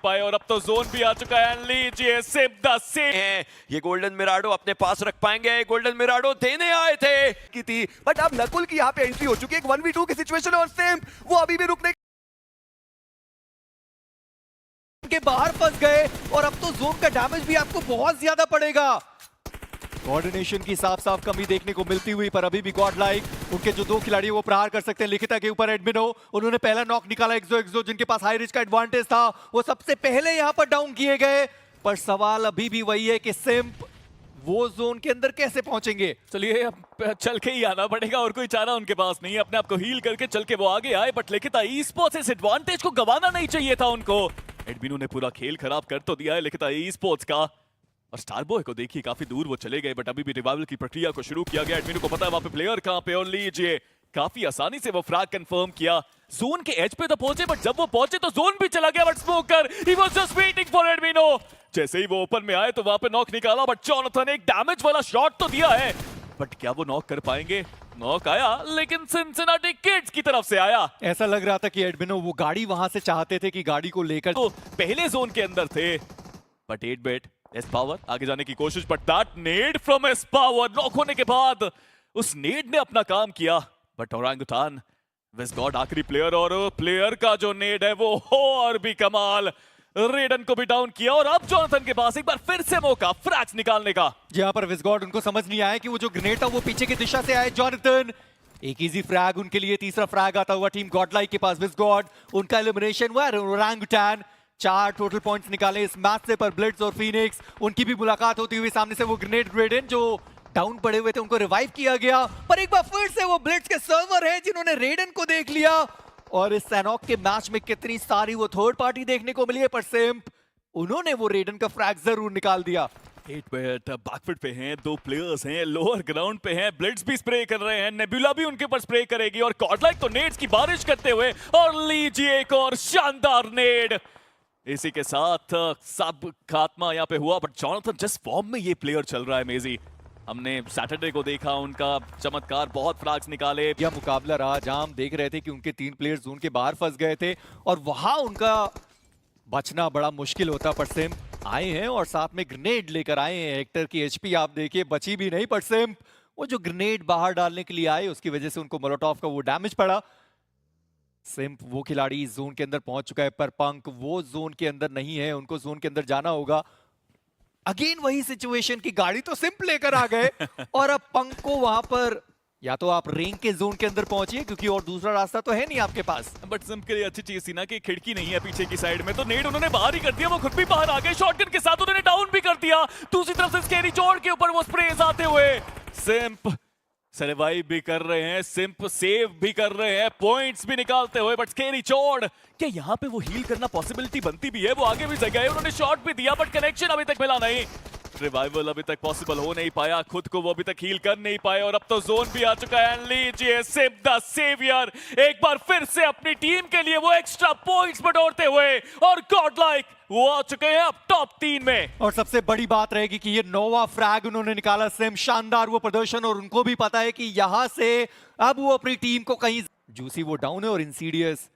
पाए और अब तो जोन भी आ चुका है। लीजिए सिप द सिप हैं। ये गोल्डन मिराडो अपने पास रख पाएंगे। गोल्डन मिराडो देने आए थे की थी, बट अब नकुल की यहाँ पे एंट्री हो चुकी है। एक 1v2 की सिचुएशन और सिम्प वो अभी भी रुकने के बाहर फंस गए और अब तो जोन का डैमेज भी आपको बहुत ज्यादा पड़ेगा। कोऑर्डिनेशन की साफ साफ कमी देखने को मिलती हुई, पर अभी भी गॉड लाइक उनके जो दो खिलाड़ी वो प्रहार कर सकते हैं। लिखिता के ऊपर एडमिनो, उन्होंने पहला नॉक निकाला। एक्सो जिनके पास हाई रिच का एडवांटेज था वो सबसे पहले यहां पर डाउन किए गए। पर सवाल अभी भी वही है कि सिम्प वो जोन के अंदर कैसे पहुंचेंगे। चलिए अब चल के ही आना पड़ेगा और कोई चारा उनके पास नहीं है। अपने आप को हील करके चल के वो आगे आए, बट लिखिता ई-स्पोर्ट्स इस एडवांटेज को गंवाना नहीं चाहिए था उनको। एडमिनो ने पूरा खेल खराब कर तो दिया है लिखिता ई-स्पोर्ट्स का। और स्टारबॉय को देखिए काफी दूर वो चले गए, बट अभी भी रिवाइवल की प्रक्रिया को शुरू किया गया। एडमिनो को पता है वहां पे प्लेयर कहां पे, और लीजिए काफी आसानी से वो फ्रैग कंफर्म किया। जोन के एज पे तो पहुंचे, बट जब वो पहुंचे तो जोन भी चला गया। But smoker he was just waiting for Admino. जैसे ही वो ओपन में आए तो वहां पे नॉक निकाला, बट जॉनथन एक डैमेज वाला शॉट तो दिया है, बट क्या वो नॉक कर पाएंगे। नॉक आया लेकिन सिंसिनाटी किड्स की तरफ से आया। ऐसा लग रहा था कि एडमिनो वो गाड़ी वहां से चाहते थे कि गाड़ी को लेकर तो पहले जोन के अंदर थे, बट 8 बिट एस पावर आगे जाने की कोशिश, but that ned from S power knock होने के बाद उस नेड ने अपना काम किया। बट ओरंगुटान विज़गॉड आखिरी प्लेयर, और प्लेयर का जो नेड है वो हो और भी कमाल। रेडन को भी डाउन किया और अब जॉनथन के पास एक बार फिर से मौका फ्रैग्स निकालने का। जहां पर विज़गॉड उनको समझ नहीं आया कि वो जो ग्रेनेड था वो पीछे की दिशा से आए। जॉनथन एक इजी फ्रैग उनके लिए, तीसरा फ्रैग आता हुआ टीम गॉडलाइक के पास। विज़गॉड उनका एलिमिनेशन हुआ। ओरंगुटान 4 टोटल पॉइंट्स निकाले इस मैच से, पर ब्लिट्स और फीनिक्स उनकी भी मुलाकात होती हुई सामने से वो ग्रेनेड रेडन जो डाउन पड़े हुए थे उनको रिवाइव किया गया। पर एक बार फिर से वो ब्लिट्स के सर्वर हैं जिन्होंने रेडन को देख लिया। और इस सैनॉक के मैच में कितनी सारी वो थर्ड पार्टी देखने को मिली है, पर सिम्प उन्होंने वो रेडन का फ्रैग जरूर निकाल दिया। 8 बिट बैकफुट पे हैं, 2 प्लेयर्स हैं, लोअर ग्राउंड पे हैं। ब्लिट्स भी स्प्रे कर रहे हैं, नेबुला भी उनके ऊपर स्प्रे करेगी, और गॉडलाइक तो नेड्स की बारिश करते हुए। और लीजिए एक और शानदार नेड। इसी के साथ सब खात्मा यहाँ पे हुआ, बट जॉनथन जिस फॉर्म में ये प्लेयर चल रहा है मेजी, हमने सैटरडे को देखा उनका चमत्कार, बहुत फ्रैग्स निकाले। यह मुकाबला रहा जहां हम देख रहे थे कि उनके 3 प्लेयर्स जोन के बाहर फंस गए थे और वहां उनका बचना बड़ा मुश्किल होता। पर सिम्प आए हैं और साथ में ग्रेनेड लेकर आए हैं। हेक्टर की एचपी आप देखिए बची भी नहीं, पर सिम्प वो जो ग्रेनेड बाहर डालने के लिए आए उसकी वजह से उनको मोलोटॉव का वो डैमेज पड़ा। सिम्प वो खिलाड़ी जोन के अंदर पहुंच चुका है, पर पंक वो जोन के अंदर नहीं है, उनको जोन के अंदर जाना होगा। अगेन वही सिचुएशन की गाड़ी तो सिम्प लेकर आ गए और अब पंक को वहां पर या तो आप रिंग के जोन के अंदर पहुंचिए, क्योंकि और दूसरा रास्ता तो है नहीं आपके पास। बट सिम्प के लिए अच्छी चीज थी ना कि खिड़की नहीं है पीछे की साइड में, तो नेड उन्होंने बाहर ही कर दिया। वो खुद भी बाहर आ गए, शॉटगन के साथ उन्होंने डाउन भी कर दिया। दूसरी तरफ से स्केरी चोर के ऊपर वो स्प्रेज आते हुए सिम्प सर्वाइव भी कर रहे हैं, सिम्प सेव भी कर रहे हैं, पॉइंट्स भी निकालते हुए। बट स्केरी चोर क्या यहाँ पे वो हील करना पॉसिबिलिटी बनती भी है? वो आगे भी जगह है, उन्होंने शॉट भी दिया, बट कनेक्शन अभी तक मिला नहीं। रिवाइवल अभी तक पॉसिबल हो नहीं पाया, खुद को वो अभी तक हील कर नहीं पाए, और अब तो जोन भी आ चुका है। लीजिए सिप द सेवियर एक बार फिर से अपनी टीम के लिए वो एक्स्ट्रा पॉइंट्स बटोरते हुए, और गॉडलाइक वो आ चुके हैं अब टॉप 3 में। और सबसे बड़ी बात रहेगी कि ये नोवा फ्रैग उन्होंने निकाला। सिम शानदार वो प्रदर्शन, और उनको भी पता है कि यहां से अब वो अपनी टीम को कहीं जूसी वो डाउन है, और इंसीडियस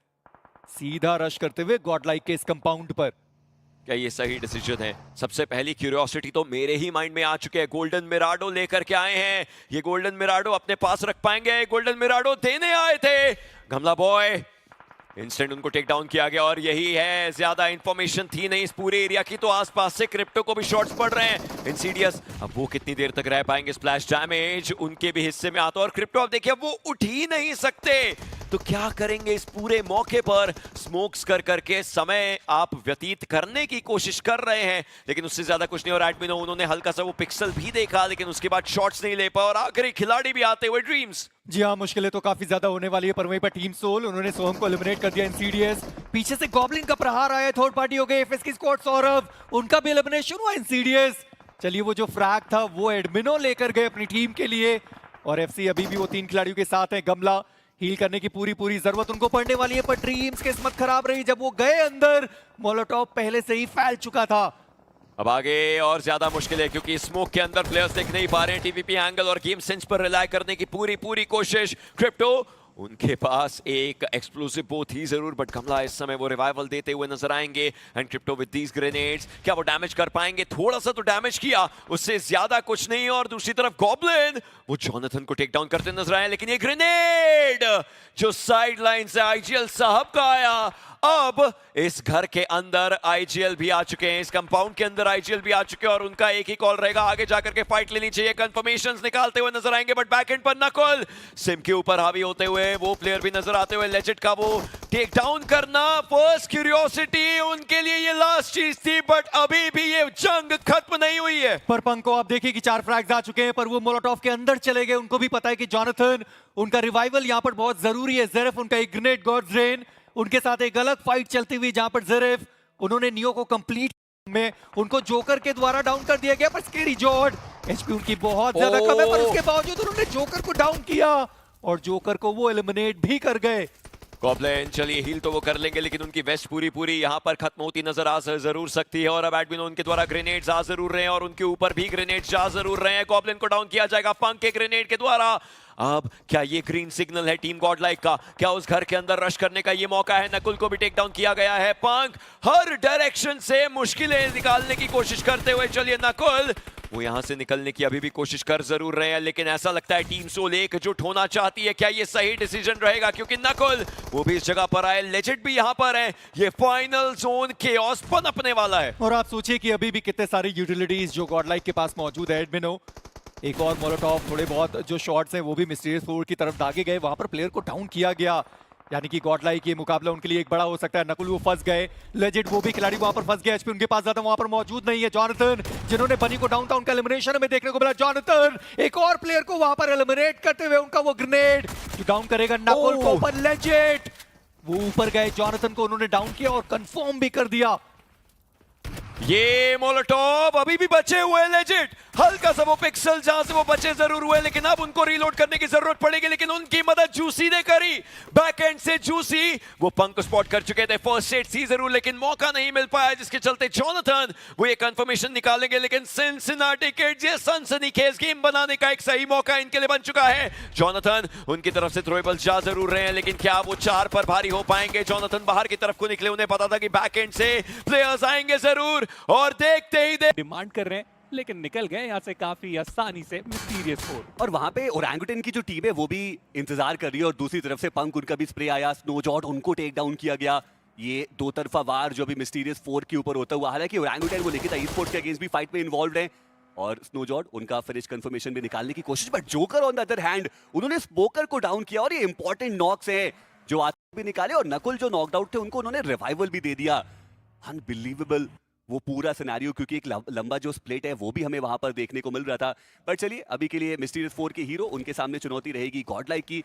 सीधा रश करते हुए गॉडलाइक के इस कंपाउंड पर। क्या ये सही डिसीजन है? सबसे पहली क्यूरियोसिटी तो मेरे ही माइंड में आ चुके हैं। गोल्डन मिराडो लेकर के आए हैं। ये गोल्डन मिराडो अपने पास रख पाएंगे। गोल्डन मिराडो देने आए थे। गमला बॉय इंस्टेंट उनको टेक डाउन किया गया, और यही है, ज्यादा इंफॉर्मेशन थी नहीं इस पूरे एरिया की। तो आसपास से क्रिप्टो को भी शॉट्स पड़ रहे हैं। इंसीडियस अब वो कितनी देर तक रह पाएंगे? स्प्लैश डैमेज उनके भी हिस्से में आता है, और क्रिप्टो अब देखिए वो उठ ही नहीं सकते। तो क्या करेंगे इस पूरे मौके पर? स्मोक्स कर करके समय आप व्यतीत करने की कोशिश कर रहे हैं, लेकिन उससे ज्यादा कुछ नहीं। और एडमिनो उन्होंने हल्का सा वो पिक्सल भी देखा, लेकिन उसके बाद शॉट्स नहीं ले पाए, और आखिरी खिलाड़ी भी आते हुए ड्रीम्स। जी हाँ, मुश्किलें तो काफी ज्यादा होने वाली है, पर वहीं पर टीम सोल उन्होंने सोहम को एलिमिनेट कर दिया। इंसीडियस पीछे से गॉब्लिन का प्रहार आया, थर्ड पार्टी हो गई एफएस की स्क्वाड। सौरभ उनका भी एलिमिनेशन हुआ। इंसीडियस चलिए वो जो फ्रैग था वो एडमिनो लेकर गए अपनी टीम के लिए, और एफसी अभी भी वो 3 खिलाड़ियों के साथ है। गमला हील करने की पूरी जरूरत उनको पड़ने वाली है, पर ड्रीम्स किस्मत खराब रही। जब वो गए अंदर मोलोटॉव पहले से ही फैल चुका था। अब आगे और ज्यादा मुश्किल है, क्योंकि स्मोक के अंदर प्लेयर्स देख नहीं पा रहे हैं। टीवीपी एंगल और गेम सेंस पर रिलाय करने की पूरी कोशिश। क्रिप्टो उनके पास एक एक्सप्लोसिव बो थी जरूर, बट गमला इस समय वो रिवाइवल देते हुए नजर आएंगे। And crypto with these grenades, क्या वो डैमेज कर पाएंगे? थोड़ा सा तो डैमेज किया, उससे ज्यादा कुछ नहीं। और दूसरी तरफ गॉब्लिन वो जॉनथन को टेक डाउन करते नजर आए, लेकिन ये ग्रेनेड जो साइड लाइन से आईजीएल साहब का आया, अब इस घर के अंदर आईजीएल भी आ चुके हैं, इस कंपाउंड के अंदर आईजीएल भी आ चुके हैं और उनका एक ही कॉल रहेगा, आगे जाकर के फाइट लेनी चाहिए। कंफर्मेशंस निकालते हुए नजर आएंगे, बट बैक एंड पर नकुल सिम के ऊपर हावी होते हुए वो प्लेयर भी नजर आते हुए। लेजेंड का वो टेक डाउन करना, फर्स्ट क्यूरियोसिटी उनके लिए ये लास्ट चीज थी, बट अभी भी ये जंग खत्म नहीं हुई है। पर पंक को आप देखिए कि 4 फ्रैग्स आ चुके हैं, पर वो मोलोटॉव के अंदर चले गए। उनको भी पता है कि जॉनथन उनका रिवाइवल यहाँ पर बहुत जरूरी है। ज़ेरेफ उनका एक ग्रेनेड, गॉड्स रेन उनके साथ एक अलग फाइट चलती हुई, जहां पर ज़ेरेफ उन्होंने नियो को कंप्लीट में उनको जोकर के द्वारा डाउन कर दिया गया। पर स्केरी जॉर्ड एचपी उनकी बहुत ज्यादा कम है, पर उसके बावजूद उन्होंने जोकर को डाउन किया और जोकर को वो एलिमिनेट भी कर गए। गॉब्लिन चलिए हील तो वो कर लेंगे, लेकिन उनकी वेस्ट पूरी यहाँ पर खत्म होती नजर आ जरूर सकती है। और अब एडमिन उनके द्वारा ग्रेनेड्स आ जरूर रहे हैं और उनके ऊपर भी ग्रेनेड्स जा जरूर रहे हैं। गॉब्लिन को डाउन किया जाएगा पंक के ग्रेनेड के द्वारा। अब क्या ये ग्रीन सिग्नल है टीम गॉडलाइक का? क्या उस घर के अंदर रश करने का ये मौका है? नकुल को भी टेक डाउन किया गया है। पंक हर डायरेक्शन से मुश्किलें निकालने की कोशिश करते हुए, चलिए नकुल वो यहां से निकलने की अभी भी कोशिश कर जरूर रहे हैं, लेकिन ऐसा लगता है टीम सोल एकजुट होना चाहती है। क्या ये सही डिसीजन रहेगा? क्योंकि नकुल वो भी इस जगह पर आए, लेजेंड भी यहां पर है। ये फाइनल जोन केओस पनपने वाला है। और आप सोचिए कि अभी भी कितने सारी यूटिलिटीज जो गॉडलाइक के पास मौजूद है। एडमिनो एक और मोलोटॉव, थोड़े बहुत जो शॉट्स हैं वो भी मिस्टीरियस फोर की तरफ दागे गए, वहां पर प्लेयर को डाउन किया गया। यानी कि गॉडलाइक ये मुकाबला उनके लिए एक बड़ा हो सकता है। नकुल वो फंस गए, लेजेंड वो भी खिलाड़ी वहां पर फंस गए। एचपी उनके पास ज्यादा वहां पर मौजूद नहीं है। जॉनथन जिन्होंने बनी को डाउन था, उनका एलिमिनेशन हमें देखने को मिला। जॉनथन एक और प्लेयर को वहां पर एलिमिनेट करते हुए, उनका वो ग्रेनेड जो डाउन करेगा नकुल को, पर लेजेंड वो ऊपर गए, जॉनथन को उन्होंने डाउन किया और कंफर्म भी कर दिया। ये मोलोटॉव अभी भी बचे हुए हैं। लेजेंड हल्का सा वो पिक्सल जहां से वो बचे जरूर हुए, लेकिन अब उनको रीलोड करने की जरूरत पड़ेगी। लेकिन उनकी मदद जूसी ने करी, बैक एंड से जूसी वो पंक को स्पॉट कर चुके थे। फर्स्ट एड सी जरूर, लेकिन मौका नहीं मिल पाया, जिसके चलते जॉनथन वो ये कंफर्मेशन निकालेंगे। लेकिन सिंसिनाटी किड्स ये सनसनीखेज गेम बनाने का एक सही मौका इनके लिए बन चुका है। जॉनथन उनकी तरफ से थ्रोएबल जा जरूर रहे हैं, लेकिन क्या वो 4 पर भारी हो पाएंगे? जॉनथन बाहर की तरफ को निकले, उन्हें पता था कि बैक एंड से प्लेयर्स आएंगे जरूर, और देखते ही डिमांड कर रहे हैं, लेकिन निकल गए यहाँ से काफी आसानी से मिस्टीरियस फोर। और वहां पे ओरंगुटन की जो टीम है वो भी इंतजार कर रही है, और दूसरी तरफ से पंक उनका भी स्प्रे आया, स्नोजॉट उनको टेक डाउन किया गया। ये दो तरफा वार जो भी मिस्टीरियस फोर के ऊपर होता हुआ, हालांकि ओरंगुटन वो लेके था ई-स्पोर्ट्स के अगेंस्ट भी फाइट में इन्वॉल्व है, और स्नोजॉट उनका फिनिश कंफर्मेशन भी निकालने की कोशिश। But joker on the other hand उन्होंने स्मोकर को डाउन किया, और ये इंपॉर्टेंट नॉक्स है जो आज भी निकाले, और नकुल जो नॉकड आउट थे उनको उन्होंने रिवाइवल भी दे दिया। अनबिलीवेबल वो पूरा सिनेरियो, क्योंकि एक लंबा जो स्प्लिट है वो भी हमें वहां पर देखने को मिल रहा था। पर चलिए अभी के लिए मिस्टीरियस फोर के हीरो, उनके सामने चुनौती रहेगी गॉडलाइक की।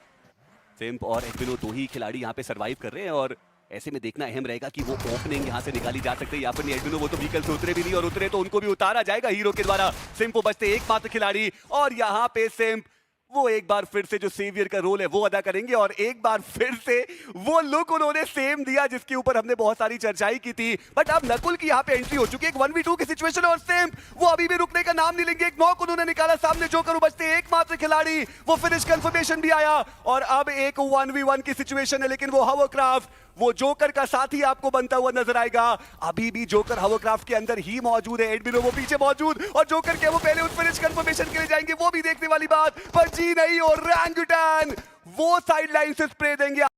सिम्प और एडमिनो दो ही खिलाड़ी यहाँ पे सर्वाइव कर रहे हैं, और ऐसे में देखना अहम रहेगा कि वो ओपनिंग यहाँ से निकाली जा सकती है या फिर नहीं। एडमिनो वो तो व्हीकल से उतरे भी नहीं, और उतरे तो उनको भी उतारा जाएगा हीरो के द्वारा। सिम्प वो बचते एकमात्र खिलाड़ी, और यहाँ पे सिम्प वो एक बार फिर से जो सेवियर का रोल है वो अदा करेंगे, और एक बार फिर से वो लुक उन्होंने सेम दिया जिसके ऊपर हमने बहुत सारी चर्चाई की थी। बट अब नकुल की यहाँ पे एंट्री हो चुकी है, एक 1v2 की सिचुएशन, और सेम वो अभी भी रुकने का नाम नहीं लेंगे। एक नॉक उन्होंने निकाला, सामने जोकर बचते एकमात्र खिलाड़ी, वो फिनिश कंफर्मेशन भी आया, और अब एक 1v1 की सिचुएशन है। लेकिन वो हवरक्राफ्ट वो जोकर का साथी आपको बनता हुआ नजर आएगा। अभी भी जोकर हवरक्राफ्ट के अंदर ही मौजूद है, एडमिनो वो पीछे मौजूद, और जोकर के वो पहले उस फिनिश कंफर्मेशन के लिए जाएंगे, वो भी देखने वाली बात। पर जी नहीं, और ओरंगुटन वो साइड लाइन से स्प्रे देंगे।